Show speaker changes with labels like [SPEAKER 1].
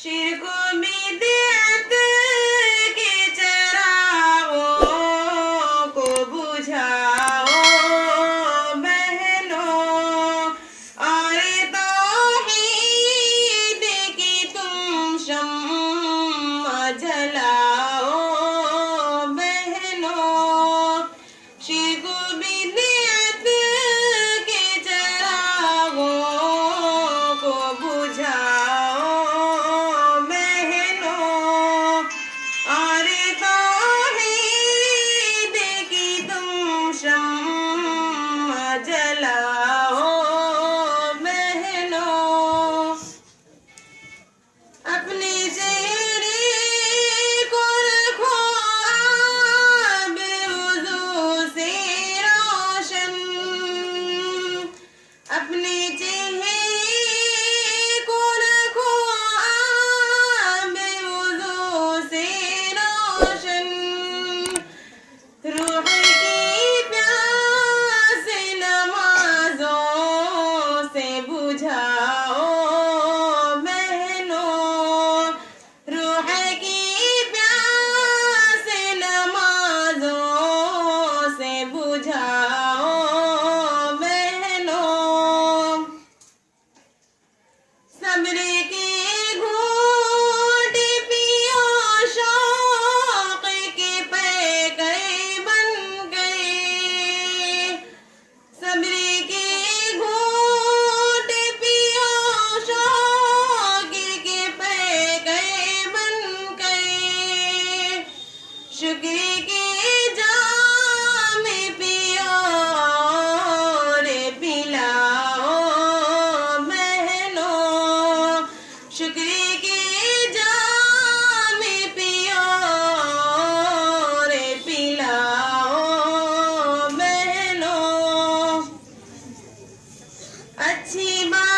[SPEAKER 1] शिर को बिदअत के चरागों को बुझाओ बहनों, और तौहीद की तुम शम्मा जलाओ बहनों। शिर को बिदअत के चरागों को बुझाओ बहनों, और तौहीद की तुम शम्मा जलाओ बहनों। अपने चेहरे को रखो आब वुज़ू से रोशन, अपने चेहरे को रखो आब वुज़ू से रोशन। रूह की प्यास नमाज़ों से बुझाओ बहनों, रूह की प्यास नमाज़ों से बुझाओ बहनों। सब्र के घूंट पियो शौक़ के पैकर बन गए, सब्र के घूंट पियो शौक़ के पैकर बन गए। शुक्र के जाम पियो रे पिलाओ बहनों, शुक्र के जाम पियो रे पिलाओ बहनों। अच्छी बात